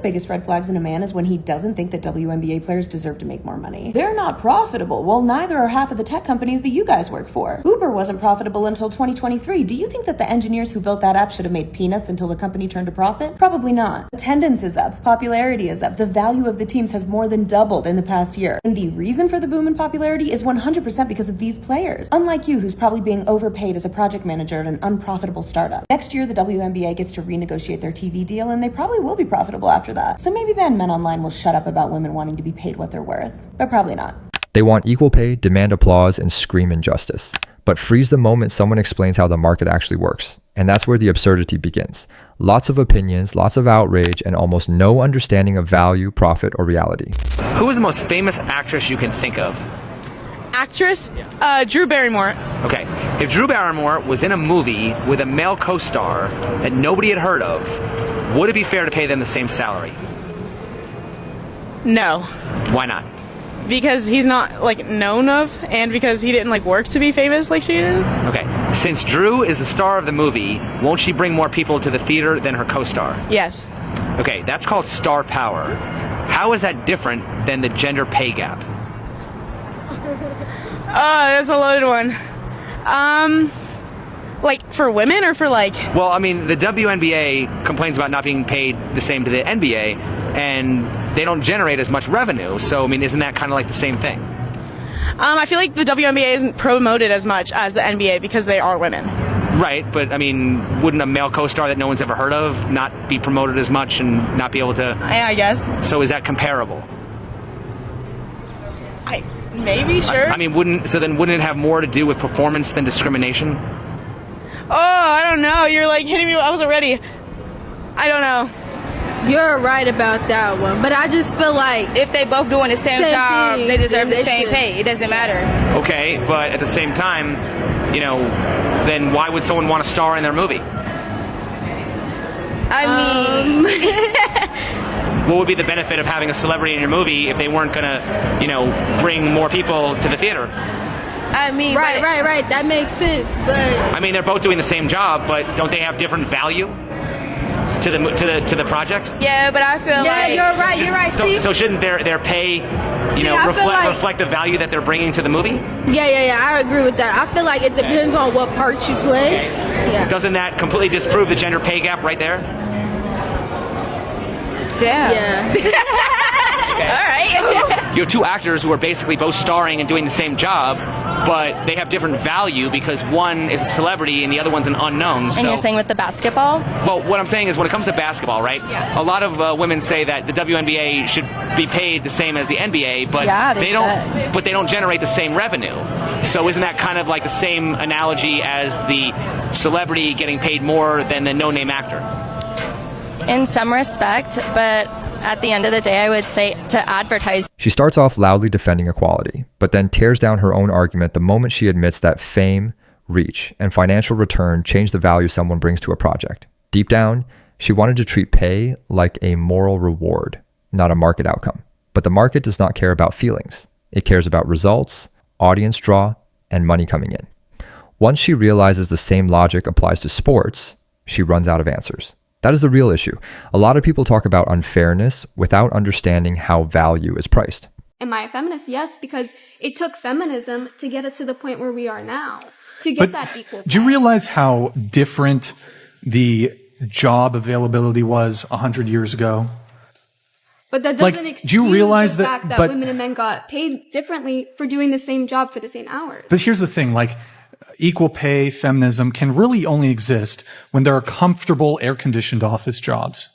biggest red flags in a man is when he doesn't think that WNBA players deserve to make more money. They're not profitable. Well, neither are half of the tech companies that you guys work for. Uber wasn't profitable until 2023. Do you think that the engineers who built that app should have made peanuts until the company turned a profit? Probably not. Attendance is up. Popularity is up. The value of the teams has more than doubled in the past year. And the reason for the boom in popularity is 100% because of these players. Unlike you, who's probably being overpaid as a project manager at an unprofitable startup. Next year, the WNBA gets to renegotiate their TV deal, and they probably will be profitable after that. So maybe then men online will shut up about women wanting to be paid what they're worth. But probably not. They want equal pay, demand applause, and scream injustice. But freeze the moment someone explains how the market actually works. And that's where the absurdity begins. Lots of opinions, lots of outrage, and almost no understanding of value, profit, or reality. Who is the most famous actress you can think of? Actress? Drew Barrymore. Okay, if Drew Barrymore was in a movie with a male co-star that nobody had heard of, would it be fair to pay them the same salary? No. Why not? Because he's not, like, known of, and because he didn't, like, work to be famous like she did. Okay, since Drew is the star of the movie, won't she bring more people to the theater than her co-star? Yes. Okay, that's called star power. How is that different than the gender pay gap? That's a loaded one. Like, for women or for, like... Well, I mean, the WNBA complains about not being paid the same to the NBA, and they don't generate as much revenue. So, I mean, isn't that kind of like the same thing? I feel like the WNBA isn't promoted as much as the NBA because they are women. Right, but, I mean, wouldn't a male co-star that no one's ever heard of not be promoted as much and not be able to... Yeah, I guess. So is that comparable? Maybe, sure. I mean, wouldn't it have more to do with performance than discrimination? Oh, I don't know. You're like hitting me. I wasn't ready. I don't know. You're right about that one, but I just feel like if they both doing the same job, thing, they deserve the same should. pay. It doesn't matter. Okay, but at the same time, you know, then why would someone want to star in their movie? I mean, what would be the benefit of having a celebrity in your movie if they weren't gonna, you know, bring more people to the theater? I mean, right. That makes sense, but I mean, they're both doing the same job, but don't they have different value to the project? Yeah, but I feel like you're right. So shouldn't their pay, you know, reflect the value that they're bringing to the movie? Yeah. I agree with that. I feel like it depends on what parts you play. Okay. Yeah. Doesn't that completely disprove the gender pay gap right there? Yeah. Okay. All right. You have two actors who are basically both starring and doing the same job, but they have different value because one is a celebrity and the other one's an unknown. And you're saying with the basketball? Well, what I'm saying is when it comes to basketball, right? Yeah. A lot of women say that the WNBA should be paid the same as the NBA, but they don't. But they don't generate the same revenue. So isn't that kind of like the same analogy as the celebrity getting paid more than the no-name actor? In some respect, but at the end of the day, I would say to advertise. She starts off loudly defending equality, but then tears down her own argument the moment she admits that fame, reach, and financial return change the value someone brings to a project. Deep down, she wanted to treat pay like a moral reward, not a market outcome. But the market does not care about feelings. It cares about results, audience draw, and money coming in. Once she realizes the same logic applies to sports, she runs out of answers. That is the real issue. A lot of people talk about unfairness without understanding how value is priced. Am I a feminist? Yes, because it took feminism to get us to the point where we are now, to get that equal pay. Do you realize how different the job availability was 100 years ago? But that doesn't excuse do you realize the fact that women and men got paid differently for doing the same job for the same hours. But here's the thing, equal pay, feminism can really only exist when there are comfortable, air-conditioned office jobs.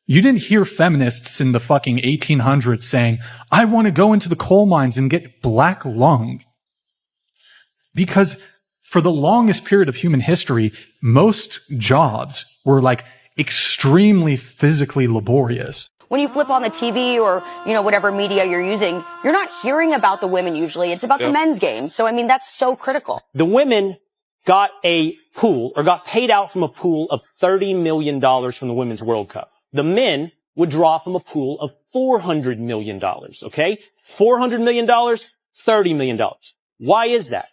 You didn't hear feminists in the fucking 1800s saying, I want to go into the coal mines and get black lung. Because for the longest period of human history, most jobs were extremely physically laborious. When you flip on the TV or, whatever media you're using, you're not hearing about the women usually. It's about the men's game. So, that's so critical. The women got a pool or got paid out from a pool of $30 million from the Women's World Cup. The men would draw from a pool of $400 million, okay? $400 million, $30 million. Why is that?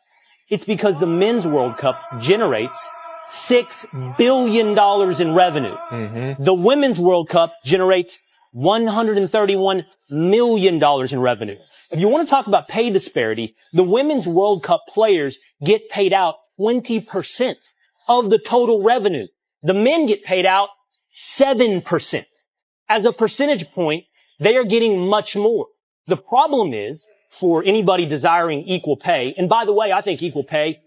It's because the Men's World Cup generates $6 billion in revenue. The Women's World Cup generates $131 million in revenue. If you want to talk about pay disparity, the Women's World Cup players get paid out 20% of the total revenue. The men get paid out 7%. As a percentage point, they are getting much more. The problem is, for anybody desiring equal pay, and by the way, I think equal pay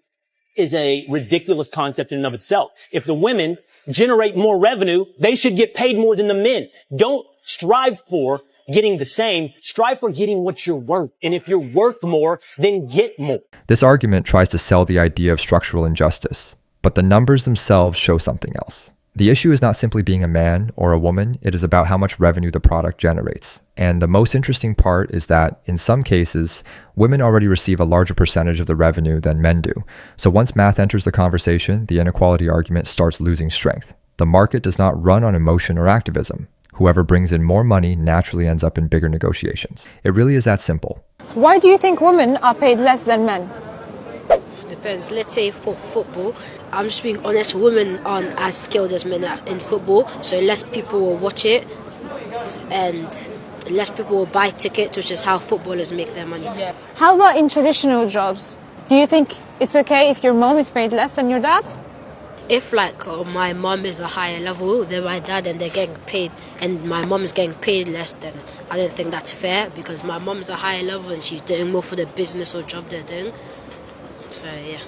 is a ridiculous concept in and of itself. If the women generate more revenue, they should get paid more than the men. Don't strive for getting the same. Strive for getting what you're worth. And if you're worth more, then get more. This argument tries to sell the idea of structural injustice, but the numbers themselves show something else. The issue is not simply being a man or a woman, it is about how much revenue the product generates. And the most interesting part is that, in some cases, women already receive a larger percentage of the revenue than men do. So once math enters the conversation, the inequality argument starts losing strength. The market does not run on emotion or activism. Whoever brings in more money naturally ends up in bigger negotiations. It really is that simple. Why do you think women are paid less than men? Depends. Let's say for football, I'm just being honest, women aren't as skilled as men in football, so less people will watch it and less people will buy tickets, which is how footballers make their money. How about in traditional jobs? Do you think it's okay if your mom is paid less than your dad? If my mom is a higher level than my dad and they're getting paid and my mom is getting paid less, then I don't think that's fair because my mom's a higher level and she's doing more for the business or job they're doing. So, yeah.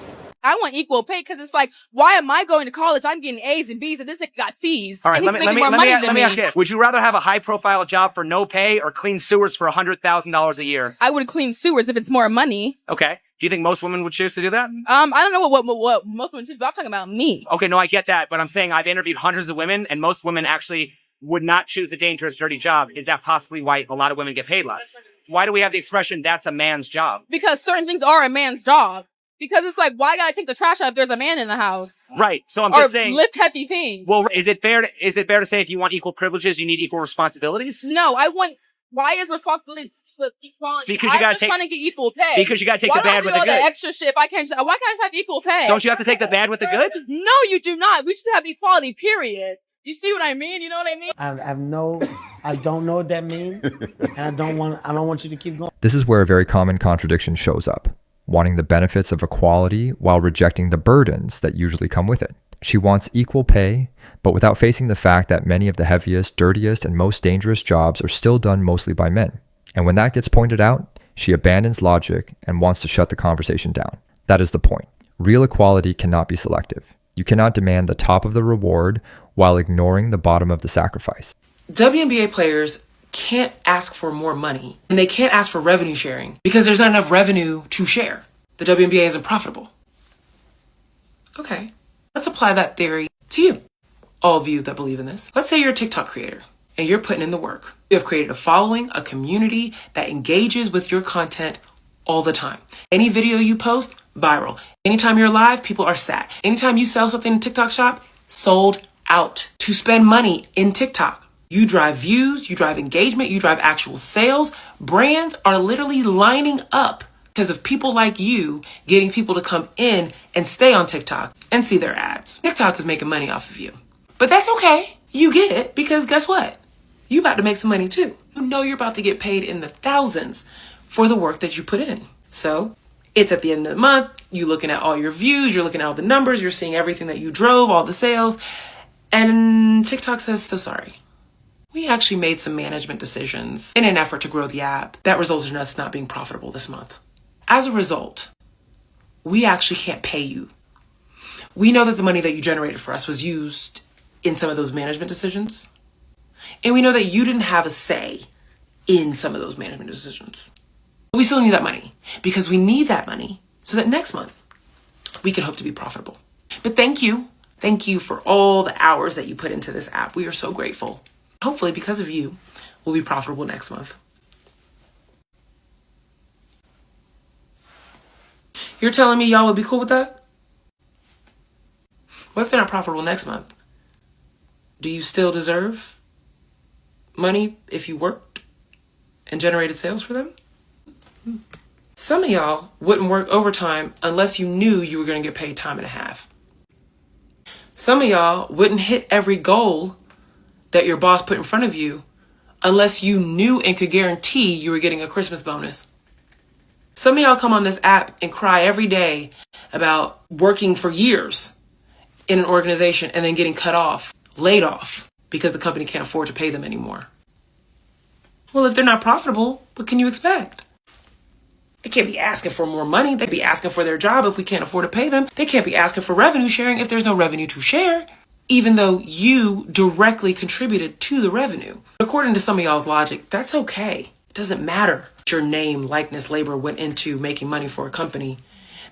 I want equal pay because it's like, why am I going to college? I'm getting A's and B's and this nigga got C's. All right, let me ask you this. Would you rather have a high-profile job for no pay or clean sewers for $100,000 a year? I would clean sewers if it's more money. Okay. Do you think most women would choose to do that? I don't know what most women choose, but I'm talking about me. Okay, no, I get that, but I'm saying I've interviewed hundreds of women, and most women actually would not choose the dangerous, dirty job. Is that possibly why a lot of women get paid less? Why do we have the expression, that's a man's job? Because certain things are a man's job. Because it's like, why gotta take the trash out if there's a man in the house? Right. So I'm just saying. Or lift heavy things. Well, is it fair to say if you want equal privileges, you need equal responsibilities? No, why is responsibility split equality? Because you gotta trying to get equal pay. Because you gotta take the bad with the good. Why do I do all the extra shit? Why can't I have equal pay? Don't you have to take the bad with the good? No, you do not. We should have equality, period. You see what I mean? You know what I mean? I don't know what that means, and I don't want you to keep going. This is where a very common contradiction shows up. Wanting the benefits of equality while rejecting the burdens that usually come with it. She wants equal pay, but without facing the fact that many of the heaviest, dirtiest, and most dangerous jobs are still done mostly by men. And when that gets pointed out, she abandons logic and wants to shut the conversation down. That is the point. Real equality cannot be selective. You cannot demand the top of the reward while ignoring the bottom of the sacrifice. WNBA players can't ask for more money and they can't ask for revenue sharing because there's not enough revenue to share. The WNBA isn't profitable. Okay, let's apply that theory to you, all of you that believe in this. Let's say you're a TikTok creator and you're putting in the work. You have created a following, a community that engages with your content all the time. Any video you post, viral. Anytime you're live, people are sat. Anytime you sell something in TikTok shop, sold out. To spend money in TikTok. You drive views, you drive engagement, you drive actual sales. Brands are literally lining up because of people like you getting people to come in and stay on TikTok and see their ads. TikTok is making money off of you. But that's okay. You get it because guess what? You about to make some money too. You know you're about to get paid in the thousands for the work that you put in. So it's at the end of the month, you're looking at all your views, you're looking at all the numbers, you're seeing everything that you drove, all the sales. And TikTok says, so sorry. We actually made some management decisions in an effort to grow the app that resulted in us not being profitable this month. As a result, we actually can't pay you. We know that the money that you generated for us was used in some of those management decisions. And we know that you didn't have a say in some of those management decisions. But we still need that money because we need that money so that next month we can hope to be profitable. But thank you. Thank you for all the hours that you put into this app. We are so grateful. Hopefully, because of you, we'll be profitable next month. You're telling me y'all would be cool with that? What if they're not profitable next month? Do you still deserve money if you worked and generated sales for them? Some of y'all wouldn't work overtime unless you knew you were going to get paid time and a half. Some of y'all wouldn't hit every goal that your boss put in front of you unless you knew and could guarantee you were getting a Christmas bonus. Some of y'all come on this app and cry every day about working for years in an organization and then getting cut off, laid off, because the company can't afford to pay them anymore. Well, if they're not profitable, what can you expect? They can't be asking for more money. They'd be asking for their job if we can't afford to pay them. They can't be asking for revenue sharing if there's no revenue to share, even though you directly contributed to the revenue. According to some of y'all's logic, that's okay. It doesn't matter. Your name, likeness, labor went into making money for a company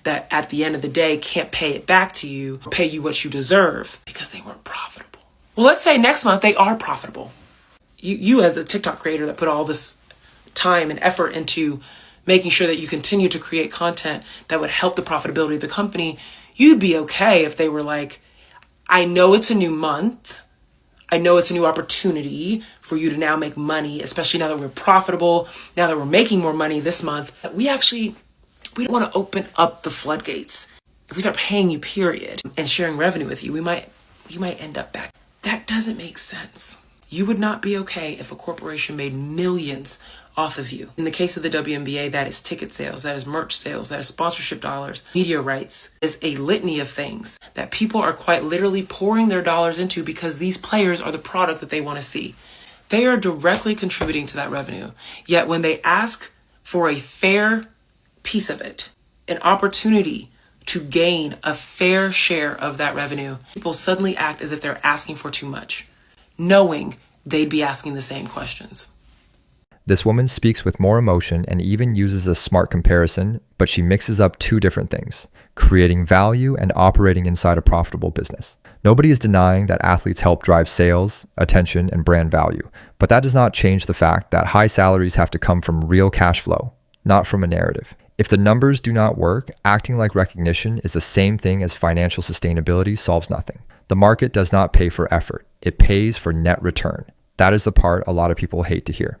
that at the end of the day can't pay it back to you or pay you what you deserve because they weren't profitable. Well, let's say next month they are profitable. You as a TikTok creator that put all this time and effort into making sure that you continue to create content that would help the profitability of the company, you'd be okay if they were like, I know it's a new month. I know it's a new opportunity for you to now make money, especially now that we're profitable, now that we're making more money this month. We don't want to open up the floodgates. If we start paying you, period, and sharing revenue with you, you might end up back. That doesn't make sense. You would not be okay if a corporation made millions off of you. In the case of the WNBA, that is ticket sales, that is merch sales, that is sponsorship dollars, media rights, is a litany of things that people are quite literally pouring their dollars into because these players are the product that they want to see. They are directly contributing to that revenue. Yet when they ask for a fair piece of it, an opportunity to gain a fair share of that revenue, people suddenly act as if they're asking for too much, knowing they'd be asking the same questions. This woman speaks with more emotion and even uses a smart comparison, but she mixes up two different things, creating value and operating inside a profitable business. Nobody is denying that athletes help drive sales, attention, and brand value, but that does not change the fact that high salaries have to come from real cash flow, not from a narrative. If the numbers do not work, acting like recognition is the same thing as financial sustainability solves nothing. The market does not pay for effort. It pays for net return. That is the part a lot of people hate to hear.